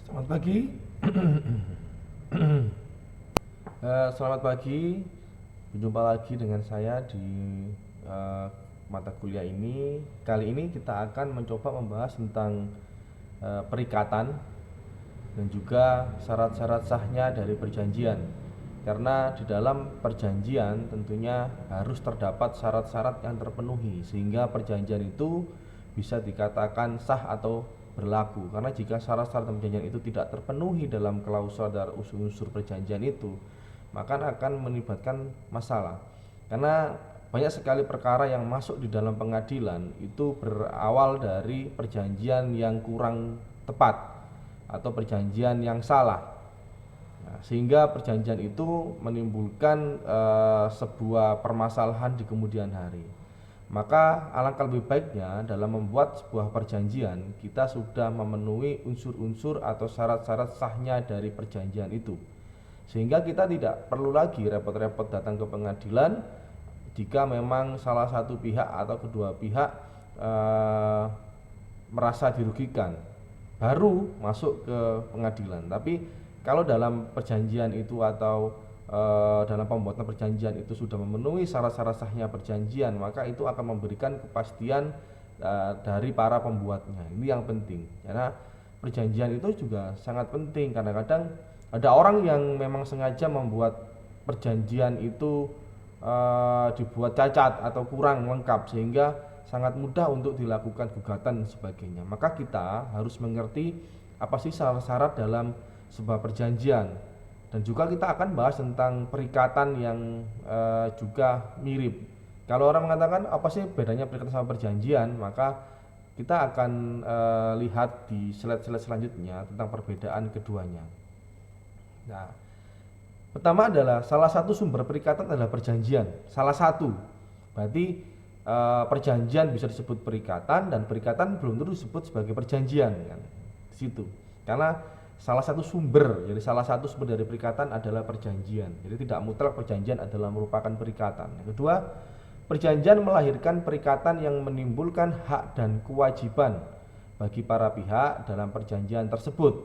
Selamat pagi. Selamat pagi. Berjumpa lagi dengan saya di eh, mata kuliah ini. Kali ini kita akan mencoba membahas tentang perikatan dan juga syarat-syarat sahnya dari perjanjian. Karena di dalam perjanjian tentunya harus terdapat syarat-syarat yang terpenuhi sehingga perjanjian itu bisa dikatakan sah atau berlaku. Karena jika syarat-syarat perjanjian itu tidak terpenuhi dalam klausul dan unsur-unsur perjanjian itu, maka akan melibatkan masalah. Karena banyak sekali perkara yang masuk di dalam pengadilan itu berawal dari perjanjian yang kurang tepat atau perjanjian yang salah. Nah, sehingga perjanjian itu menimbulkan sebuah permasalahan di kemudian hari. Maka alangkah lebih baiknya dalam membuat sebuah perjanjian kita sudah memenuhi unsur-unsur atau syarat-syarat sahnya dari perjanjian itu. Sehingga kita tidak perlu lagi repot-repot datang ke pengadilan jika memang salah satu pihak atau kedua pihak merasa dirugikan baru masuk ke pengadilan. Tapi kalau dalam perjanjian itu atau dalam pembuatan perjanjian itu sudah memenuhi syarat-syarat sahnya perjanjian, maka itu akan memberikan kepastian dari para pembuatnya. Ini yang penting. Karena perjanjian itu juga sangat penting. Kadang-kadang ada orang yang memang sengaja membuat perjanjian itu dibuat cacat atau kurang lengkap sehingga sangat mudah untuk dilakukan gugatan dan sebagainya. Maka kita harus mengerti apa sih syarat-syarat dalam sebuah perjanjian, dan juga kita akan bahas tentang perikatan yang juga mirip. Kalau orang mengatakan apa sih bedanya perikatan sama perjanjian, maka kita akan lihat di slide-slide selanjutnya tentang perbedaan keduanya. Nah, pertama adalah salah satu sumber perikatan adalah perjanjian. Salah satu, berarti perjanjian bisa disebut perikatan dan perikatan belum tentu disebut sebagai perjanjian kan. Di situ. Karena salah satu sumber, jadi salah satu sumber dari perikatan adalah perjanjian. Jadi tidak mutlak perjanjian adalah merupakan perikatan. Yang kedua, perjanjian melahirkan perikatan yang menimbulkan hak dan kewajiban bagi para pihak dalam perjanjian tersebut.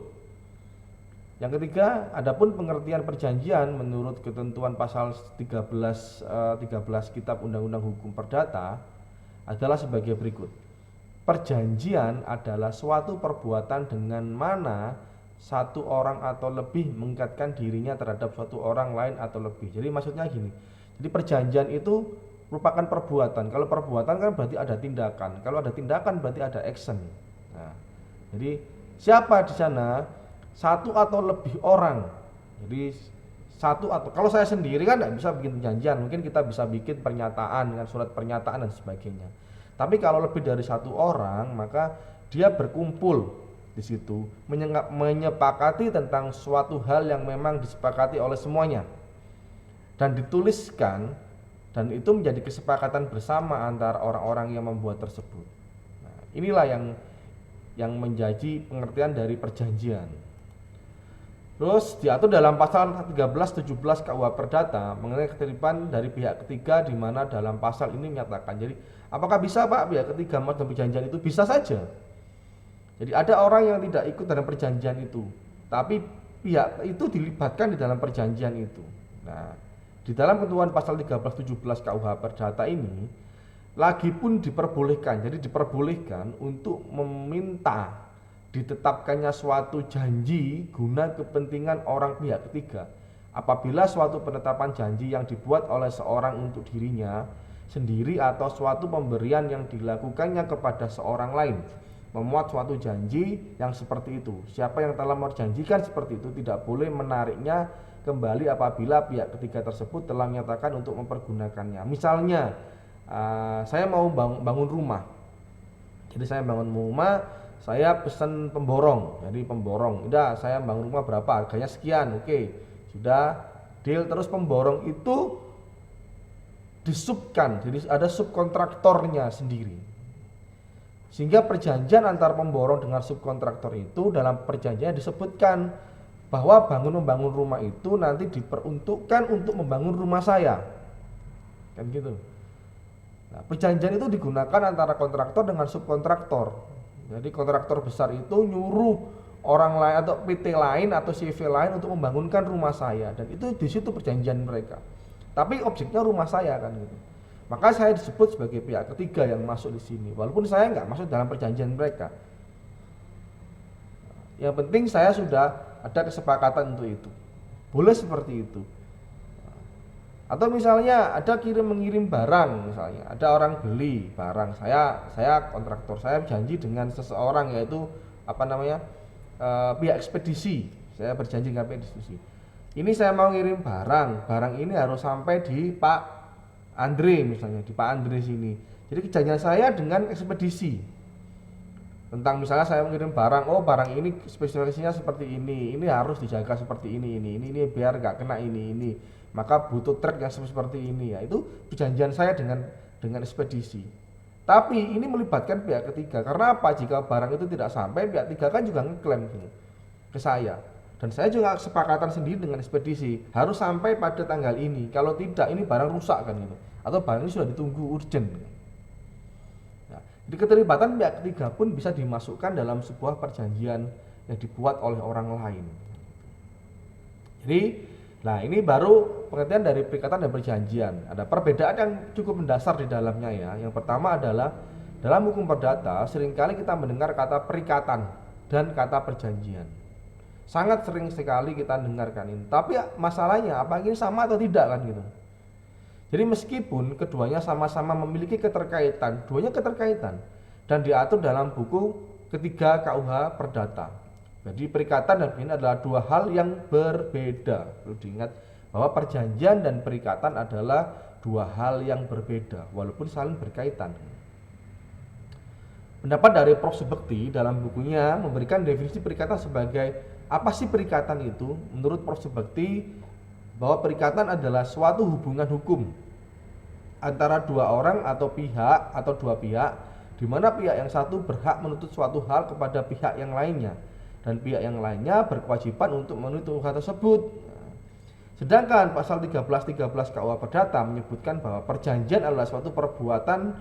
Yang ketiga, adapun pengertian perjanjian menurut ketentuan pasal 13 Kitab Undang-Undang Hukum Perdata adalah sebagai berikut. Perjanjian adalah suatu perbuatan dengan mana satu orang atau lebih mengikatkan dirinya terhadap suatu orang lain atau lebih. Jadi maksudnya gini. Jadi perjanjian itu merupakan perbuatan. Kalau perbuatan kan berarti ada tindakan. Kalau ada tindakan berarti ada action. Nah, jadi siapa di sana? Satu atau lebih orang. Jadi satu atau kalau saya sendiri kan tidak bisa bikin perjanjian, mungkin kita bisa bikin pernyataan dengan surat pernyataan dan sebagainya. Tapi kalau lebih dari satu orang, maka dia berkumpul di situ menyepakati tentang suatu hal yang memang disepakati oleh semuanya dan dituliskan, dan itu menjadi kesepakatan bersama antara orang-orang yang membuat tersebut. Nah, inilah yang menjadi pengertian dari perjanjian. Terus diatur dalam pasal 13-17 KUH Perdata mengenai keterlibatan dari pihak ketiga, di mana dalam pasal ini menyatakan, jadi apakah bisa Pak pihak ketiga masuk dalam perjanjian itu? Bisa saja. Jadi ada orang yang tidak ikut dalam perjanjian itu, tapi pihak itu dilibatkan di dalam perjanjian itu. Nah, di dalam ketentuan pasal 13-17 KUH Perdata ini lagi pun diperbolehkan, jadi diperbolehkan untuk meminta ditetapkannya suatu janji guna kepentingan orang pihak ketiga apabila suatu penetapan janji yang dibuat oleh seorang untuk dirinya sendiri atau suatu pemberian yang dilakukannya kepada seorang lain memuat suatu janji yang seperti itu. Siapa yang telah merjanjikan seperti itu tidak boleh menariknya kembali apabila pihak ketiga tersebut telah menyatakan untuk mempergunakannya. Misalnya saya mau bangun rumah, jadi saya bangun rumah, saya pesan pemborong, jadi pemborong, udah saya bangun rumah berapa, harganya sekian, oke, sudah deal. Terus pemborong itu disubkan, jadi ada subkontraktornya sendiri, sehingga perjanjian antar pemborong dengan subkontraktor itu dalam perjanjian disebutkan bahwa membangun rumah itu nanti diperuntukkan untuk membangun rumah saya, kan gitu. Nah, perjanjian itu digunakan antara kontraktor dengan subkontraktor. Jadi kontraktor besar itu nyuruh orang lain atau PT lain atau CV lain untuk membangunkan rumah saya, dan itu di situ perjanjian mereka. Tapi objeknya rumah saya kan gitu. Maka saya disebut sebagai pihak ketiga yang masuk di sini, walaupun saya nggak masuk dalam perjanjian mereka. Yang penting saya sudah ada kesepakatan untuk itu. Boleh seperti itu. Atau misalnya ada mengirim barang, misalnya ada orang beli barang, saya kontraktor, saya janji dengan seseorang, yaitu pihak ekspedisi. Saya berjanji dengan pihak ekspedisi. Ini saya mau ngirim barang ini harus sampai di Pak Andre, misalnya di Pak Andre sini. Jadi perjanjian saya dengan ekspedisi tentang misalnya saya mengirim barang, barang ini spesifikasinya seperti ini harus dijaga seperti ini biar nggak kena ini, maka butuh truk yang seperti ini, ya itu perjanjian saya dengan ekspedisi. Tapi ini melibatkan pihak ketiga, karena apa? Jika barang itu tidak sampai, pihak ketiga kan juga ngeklaim ke saya, dan saya juga kesepakatan sendiri dengan ekspedisi harus sampai pada tanggal ini, kalau tidak ini barang rusak kan gitu, atau barang ini sudah ditunggu urgent. Jadi keterlibatan pihak ketiga pun bisa dimasukkan dalam sebuah perjanjian yang dibuat oleh orang lain. Jadi, ini baru pengertian dari perikatan dan perjanjian. Ada perbedaan yang cukup mendasar di dalamnya ya. Yang pertama adalah dalam hukum perdata seringkali kita mendengar kata perikatan dan kata perjanjian. Sangat sering sekali kita dengarkan ini. Tapi masalahnya apa ini sama atau tidak kan gitu. Jadi meskipun keduanya sama-sama memiliki keterkaitan, dan diatur dalam buku ketiga KUH Perdata. Jadi perikatan dan perjanjian adalah dua hal yang berbeda. Perlu diingat bahwa perjanjian dan perikatan adalah dua hal yang berbeda, walaupun saling berkaitan. Pendapat dari Prof. Subekti dalam bukunya memberikan definisi perikatan sebagai apa sih perikatan itu? Menurut Prof. Subekti, bahwa perikatan adalah suatu hubungan hukum antara dua orang atau dua pihak, di mana pihak yang satu berhak menuntut suatu hal kepada pihak yang lainnya, dan pihak yang lainnya berkewajiban untuk menuntut hal tersebut. Sedangkan pasal 13 KUH Perdata menyebutkan bahwa perjanjian adalah suatu perbuatan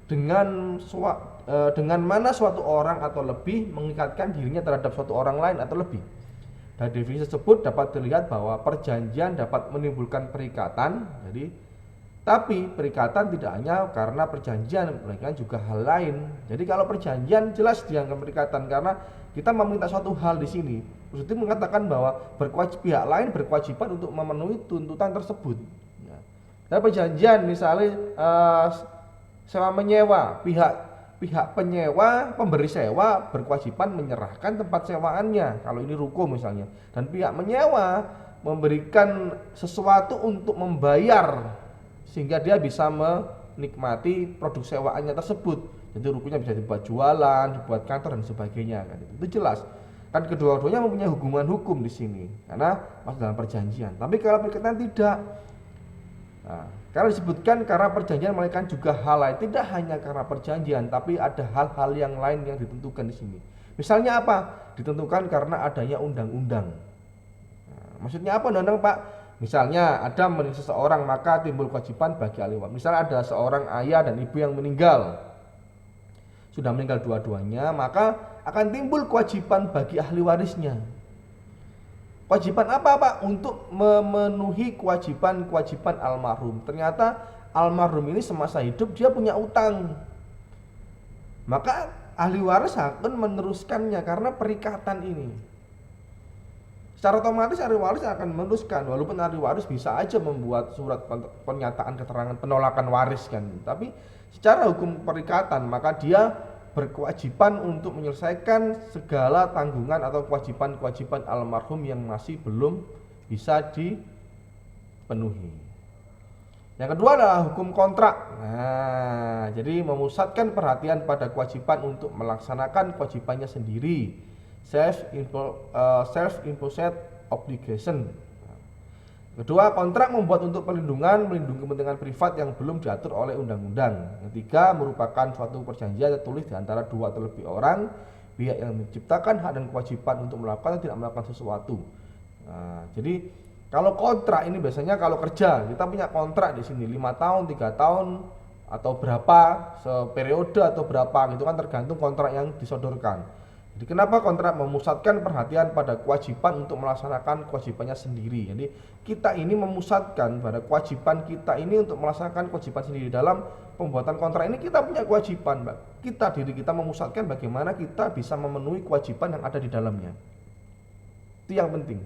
dengan mana suatu orang atau lebih mengikatkan dirinya terhadap suatu orang lain atau lebih. Dari definisi tersebut dapat dilihat bahwa perjanjian dapat menimbulkan perikatan. Tapi perikatan tidak hanya karena perjanjian, melainkan juga hal lain. Jadi kalau perjanjian jelas dianggap perikatan karena kita meminta suatu hal di sini. Maksudnya mengatakan bahwa pihak lain berkewajiban untuk memenuhi tuntutan tersebut. Dan perjanjian misalnya sewa menyewa, pihak penyewa, pemberi sewa berkewajiban menyerahkan tempat sewaannya. Kalau ini ruko misalnya, dan pihak menyewa memberikan sesuatu untuk membayar, sehingga dia bisa menikmati produk sewaannya tersebut. Jadi rukunya bisa dibuat jualan, dibuat kantor dan sebagainya kan. Itu jelas. Kan kedua-duanya mempunyai hubungan hukum di sini karena masuk dalam perjanjian. Tapi kalau perikatan tidak. Karena disebutkan karena perjanjian melainkan juga hal lain, tidak hanya karena perjanjian, tapi ada hal-hal yang lain yang ditentukan di sini. Misalnya apa? Ditentukan karena adanya undang-undang. Maksudnya apa undang-undang, Pak? Misalnya ada meninggal seseorang, maka timbul kewajiban bagi ahli waris. Misalnya ada seorang ayah dan ibu yang meninggal, sudah meninggal dua-duanya, maka akan timbul kewajiban bagi ahli warisnya. Kewajiban apa, Pak? Untuk memenuhi kewajiban almarhum. Ternyata almarhum ini semasa hidup dia punya utang, maka ahli waris akan meneruskannya karena perikatan ini. Secara otomatis ahli waris akan meneruskan, walaupun ahli waris bisa aja membuat surat pernyataan keterangan penolakan waris kan. Tapi secara hukum perikatan maka dia berkewajiban untuk menyelesaikan segala tanggungan atau kewajiban almarhum yang masih belum bisa dipenuhi. Yang kedua adalah hukum kontrak. Jadi memusatkan perhatian pada kewajiban untuk melaksanakan kewajibannya sendiri. Self-imposed obligation. Kedua, kontrak membuat untuk melindungi kepentingan privat yang belum diatur oleh undang-undang. Ketiga, merupakan suatu perjanjian tertulis di antara dua atau lebih orang, pihak yang menciptakan hak dan kewajiban untuk melakukan atau tidak melakukan sesuatu. Jadi kalau kontrak ini biasanya kalau kerja kita punya kontrak di sini 5 tahun, 3 tahun atau berapa, seperiode atau berapa gitu kan, tergantung kontrak yang disodorkan. Jadi kenapa kontrak memusatkan perhatian pada kewajiban untuk melaksanakan kewajibannya sendiri. Jadi kita ini memusatkan pada kewajiban kita ini untuk melaksanakan kewajiban sendiri. Dalam pembuatan kontrak ini kita punya kewajiban, Mbak. Diri kita memusatkan bagaimana kita bisa memenuhi kewajiban yang ada di dalamnya. Itu yang penting.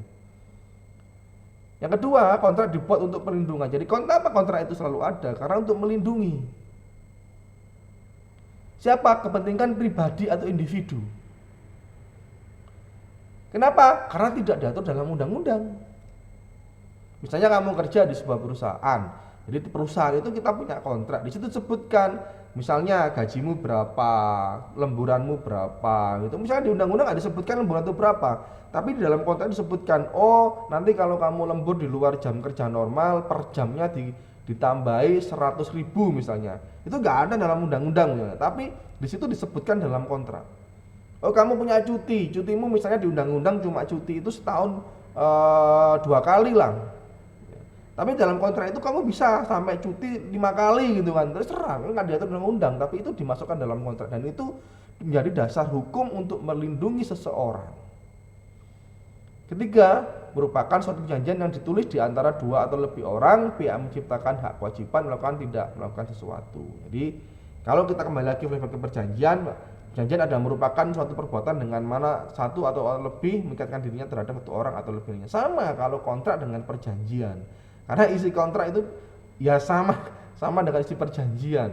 Yang kedua, kontrak dibuat untuk perlindungan. Jadi kenapa kontrak itu selalu ada? Karena untuk melindungi siapa? Kepentingan pribadi atau individu. Kenapa? Karena tidak diatur dalam undang-undang. Misalnya kamu kerja di sebuah perusahaan, jadi di perusahaan itu kita punya kontrak. Di situ disebutkan, misalnya gajimu berapa, lemburanmu berapa, gitu. Misalnya di undang-undang nggak disebutkan lemburan itu berapa, tapi di dalam kontrak disebutkan, oh nanti kalau kamu lembur di luar jam kerja normal, per jamnya ditambahi 100.000 misalnya. Itu nggak ada dalam undang-undang, tapi di situ disebutkan dalam kontrak. Oh kamu punya cutimu misalnya di undang-undang cuma cuti itu setahun 2 kali lah. Tapi dalam kontrak itu kamu bisa sampai cuti 5 kali gitu kan. Terserah, nggak diatur undang-undang, tapi itu dimasukkan dalam kontrak dan itu menjadi dasar hukum untuk melindungi seseorang. Ketiga, merupakan suatu perjanjian yang ditulis di antara 2 atau lebih orang pihak menciptakan hak kewajiban melakukan sesuatu. Jadi kalau kita kembali lagi ke perjanjian adalah merupakan suatu perbuatan dengan mana satu atau lebih mengikatkan dirinya terhadap satu orang atau lebihnya. Sama kalau kontrak dengan perjanjian. Karena isi kontrak itu ya sama dengan isi perjanjian.